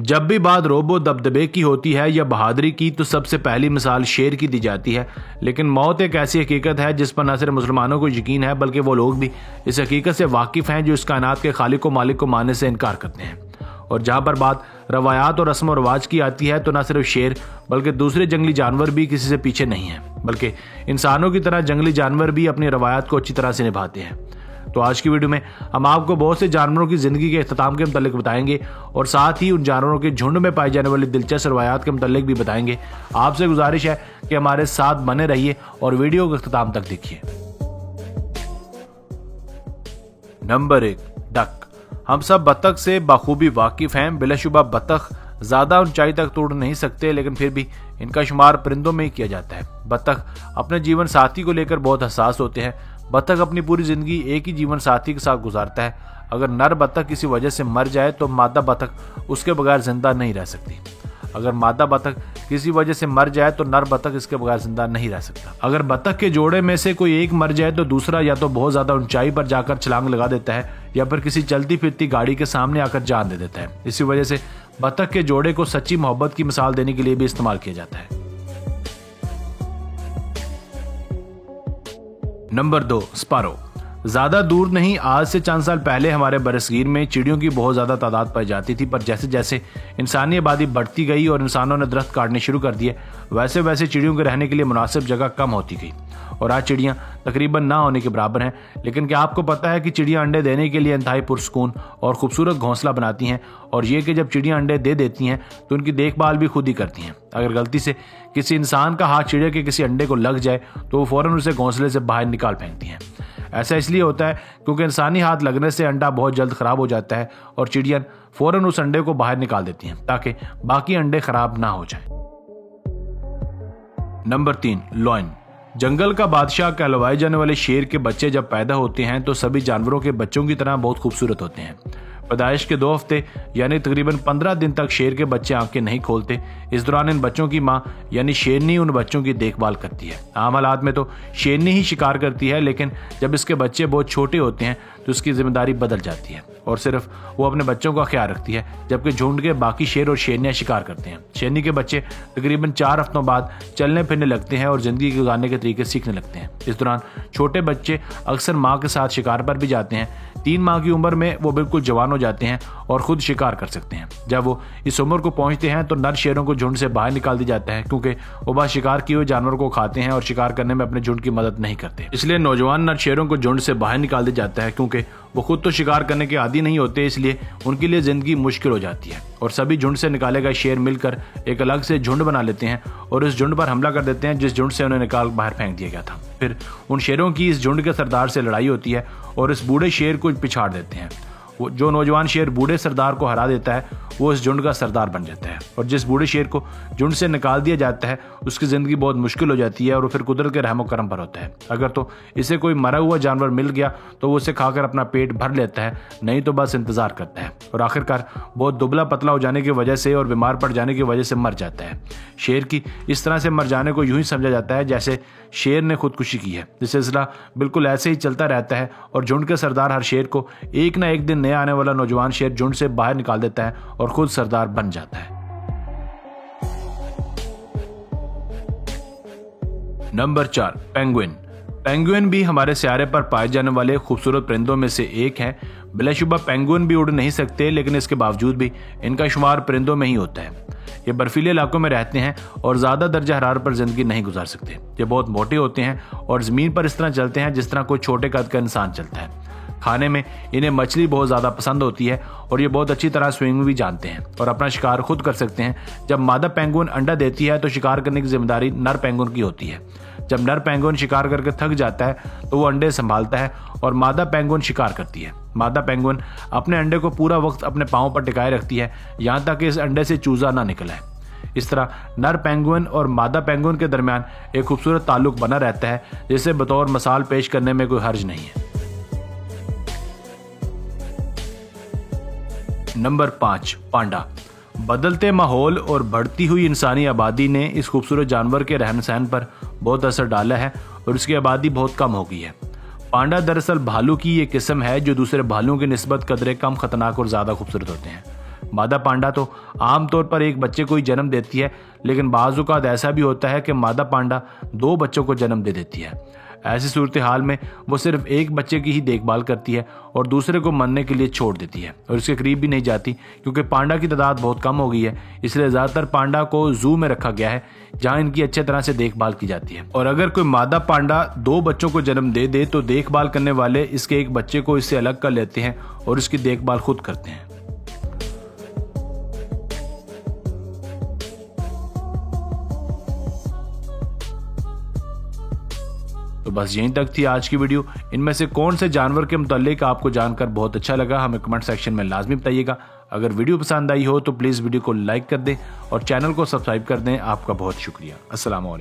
जब भी बात रोबो दबदबे की होती है या बहादुरी की तो सबसे पहली मिसाल शेर की दी जाती है। लेकिन मौत एक ऐसी हकीकत है जिस पर न सिर्फ मुसलमानों को यकीन है बल्कि वो लोग भी इस हकीकत से वाकिफ हैं जो इस कायनात के खालिक व मालिक को मानने से इनकार करते हैं। और जहाँ पर बात रवायात और रस्म व रवाज की आती है तो न सिर्फ शेर बल्कि दूसरे जंगली जानवर भी किसी से पीछे नहीं हैं, बल्कि इंसानों की तरह जंगली जानवर भी अपनी रवायात को अच्छी तरह से निभाते हैं। तो आज की वीडियो में हम आपको बहुत से जानवरों की जिंदगी के इख्तिताम के मुतालिक बताएंगे और साथ ही उन जानवरों के झुंड में पाई जाने वाली दिलचस्प रवायात के मुतालिक भी बताएंगे। आपसे गुजारिश है कि हमारे साथ बने रहिए और वीडियो को इख्तिताम तक देखिए। Number 1, duck. हम सब बतख से बखूबी वाकिफ हैं। बिलाशुबा बतख ज्यादा ऊंचाई तक तोड़ नहीं सकते, लेकिन फिर भी इनका शुमार परिंदों में ही किया जाता है। बतख अपने जीवन साथी को लेकर बहुत हसास होते हैं। बतख अपनी पूरी जिंदगी एक ही जीवन साथी के साथ गुजारता है। अगर नर बतख किसी वजह से मर जाए तो मादा बतख उसके बगैर जिंदा नहीं रह सकती। अगर मादा बतख किसी वजह से मर जाए तो नर बतख इसके बगैर जिंदा नहीं रह सकता। अगर बतख के जोड़े में से कोई एक मर जाए तो दूसरा या तो बहुत ज्यादा ऊंचाई पर जाकर छलांग लगा देता है या फिर किसी चलती फिरती गाड़ी के सामने आकर जान दे देता है। इसी वजह से बतख के जोड़े को सच्ची मोहब्बत की मिसाल देने के लिए भी इस्तेमाल किया जाता है। Number 2, sparrow. ज्यादा दूर नहीं, आज से चंद साल पहले हमारे बरसगीर में चिड़ियों की बहुत ज्यादा तादाद पाई जाती थी, पर जैसे जैसे इंसानी आबादी बढ़ती गई और इंसानों ने दरख्त काटने शुरू कर दिए, वैसे वैसे चिड़ियों के रहने के लिए मुनासिब जगह कम होती गई और आज चिड़ियां तकरीबन ना होने के बराबर हैं। लेकिन क्या आपको पता है कि चिड़ियां अंडे देने के लिए इंतहाई पुरसकून और खूबसूरत घोंसला बनाती हैं, और ये कि जब चिड़ियां अंडे दे देती हैं तो उनकी देखभाल भी खुद ही करती हैं। अगर गलती से किसी इंसान का हाथ चिड़िया के किसी अंडे को लग जाए तो वो फौरन उसे घोंसले से बाहर निकाल फेंकती हैं। ऐसा इसलिए होता है क्योंकि इंसानी हाथ लगने से अंडा बहुत जल्द खराब हो जाता है और चिड़िया फौरन उस अंडे को बाहर निकाल देती हैं ताकि बाकी अंडे खराब ना हो जाएं। Number 3, lion. जंगल का बादशाह कहलवाए जाने वाले शेर के बच्चे जब पैदा होते हैं तो सभी जानवरों के बच्चों की तरह बहुत खूबसूरत होते हैं। पैदाइश के 2 हफ्ते यानी तकरीबन 15 दिन तक शेर के बच्चे आंखें नहीं खोलते। इस दौरान इन बच्चों की मां यानी शेरनी उन बच्चों की देखभाल करती है। आम हालात में तो शेरनी ही शिकार करती है, लेकिन जब इसके बच्चे बहुत छोटे होते हैं तो उसकी जिम्मेदारी बदल जाती है और सिर्फ वो अपने बच्चों का ख्याल रखती है, जबकि झुंड के बाकी शेर और शेरनियां शिकार करते हैं। शेरनी के बच्चे तकरीबन 4 हफ्तों बाद चलने फिरने लगते हैं और जिंदगी गुजारने के तरीके सीखने लगते हैं। इस दौरान छोटे बच्चे अक्सर माँ के साथ शिकार पर भी जाते हैं। 3 माह की उम्र में वो बिल्कुल जवान हो जाते हैं और खुद शिकार कर सकते हैं। जब वो इस उम्र को पहुंचते हैं तो नर शेरों को झुंड से बाहर निकाल दिया जाता है, क्योंकि वो बस शिकार किए हुए जानवर को खाते हैं और शिकार करने में अपने झुंड की मदद नहीं करते। इसलिए नौजवान नर शेरों को झुंड से बाहर निकाल दिया जाता है, क्योंकि वो खुद तो शिकार करने के आदी नहीं होते, इसलिए उनके लिए जिंदगी मुश्किल हो जाती है। और सभी झुंड से निकाले गए शेर मिलकर एक अलग से झुंड बना लेते हैं और उस झुंड पर हमला कर देते हैं जिस झुंड से उन्हें निकाल बाहर फेंक दिया गया था। फिर उन शेरों की इस झुंड के सरदार से लड़ाई होती है और इस बूढ़े शेर को पिछाड़ देते हैं। जो नौजवान शेर बूढ़े सरदार को हरा देता है वो इस झुंड का सरदार बन जाता है, और जिस बूढ़े शेर को झुंड से निकाल दिया जाता है उसकी जिंदगी बहुत मुश्किल हो जाती है और वो फिर कुदरत के रहमो करम पर होता है। अगर तो इसे कोई मरा हुआ जानवर मिल गया तो वो उसे खाकर अपना पेट भर लेता है, नहीं तो बस इंतजार करता है और आखिरकार बहुत दुबला पतला हो जाने की वजह से और बीमार पड़ जाने की वजह से मर जाता है। शेर की इस तरह से मर जाने को यूं ही समझा जाता है जैसे शेर ने खुदकुशी की है। ये सिलसिला बिल्कुल ऐसे ही चलता रहता है और झुंड के सरदार हर शेर को एक ना एक दिन नया आने वाला नौजवान शेर झुंड से बाहर निकाल देता है और खुद सरदार बन जाता है। Number 4, penguin. पेंगुइन भी हमारे स्यारे पर पाए जाने वाले खूबसूरत परिंदों में से एक है। बिलाशुबा पेंगुइन भी उड़ नहीं सकते, लेकिन इसके बावजूद भी इनका शुमार परिंदों में ही होता है। ये बर्फीले इलाकों में रहते हैं और ज्यादा दर्जा हरारत पर जिंदगी नहीं गुजार सकते। ये बहुत मोटे होते हैं और जमीन पर इस तरह चलते हैं जिस तरह कोई छोटे कद का इंसान चलता है। खाने में इन्हें मछली बहुत ज्यादा पसंद होती है और ये बहुत अच्छी तरह स्विमिंग भी जानते हैं और अपना शिकार खुद कर सकते हैं। जब मादा पेंगुइन अंडा देती है तो शिकार करने की जिम्मेदारी नर पेंगुइन की होती है। जब नर पेंगुइन शिकार करके थक जाता है तो वो अंडे संभालता है और मादा पेंगुइन शिकार करती है। मादा पेंगुइन अपने अंडे को पूरा वक्त अपने पांव पर टिकाए रखती है, यहाँ तक कि इस अंडे से चूजा ना निकल आए। इस तरह नर पेंगुइन और मादा पेंगुइन के दरमियान एक खूबसूरत ताल्लुक बना रहता है, जिसे बतौर मिसाल पेश करने में कोई हर्ज नहीं है। नंबर 5, पांडा। बदलते माहौल और बढ़ती हुई इंसानी आबादी ने इस खूबसूरत जानवर के रहन सहन पर बहुत असर डाला है और उसकी आबादी बहुत कम हो गई है। पांडा दरअसल भालू की ये किस्म है जो दूसरे भालुओं की निस्बत कदरे कम खतरनाक और ज्यादा खूबसूरत होते हैं। मादा पांडा तो आमतौर पर एक बच्चे को ही जन्म देती है, लेकिन बाज़ औक़ात ऐसा भी होता है कि मादा पांडा 2 बच्चों को जन्म दे देती है। ऐसी सूरत हाल में वो सिर्फ एक बच्चे की ही देखभाल करती है और दूसरे को मरने के लिए छोड़ देती है और इसके करीब भी नहीं जाती, क्योंकि पांडा की तादाद बहुत कम हो गई है। इसलिए ज़्यादातर पांडा को जू में रखा गया है, जहाँ इनकी अच्छे तरह से देखभाल की जाती है। और अगर कोई मादा पांडा 2 बच्चों को जन्म दे दे तो देखभाल करने वाले इसके एक बच्चे को इससे अलग कर लेते हैं और इसकी देखभाल खुद करते हैं। तो बस यहीं तक थी आज की वीडियो। इनमें से कौन से जानवर के मुतालिक आपको जानकर बहुत अच्छा लगा, हमें कमेंट सेक्शन में लाजमी बताइएगा। अगर वीडियो पसंद आई हो तो प्लीज़ वीडियो को लाइक कर दें और चैनल को सब्सक्राइब कर दें। आपका बहुत शुक्रिया। अस्सलाम वालेकुम।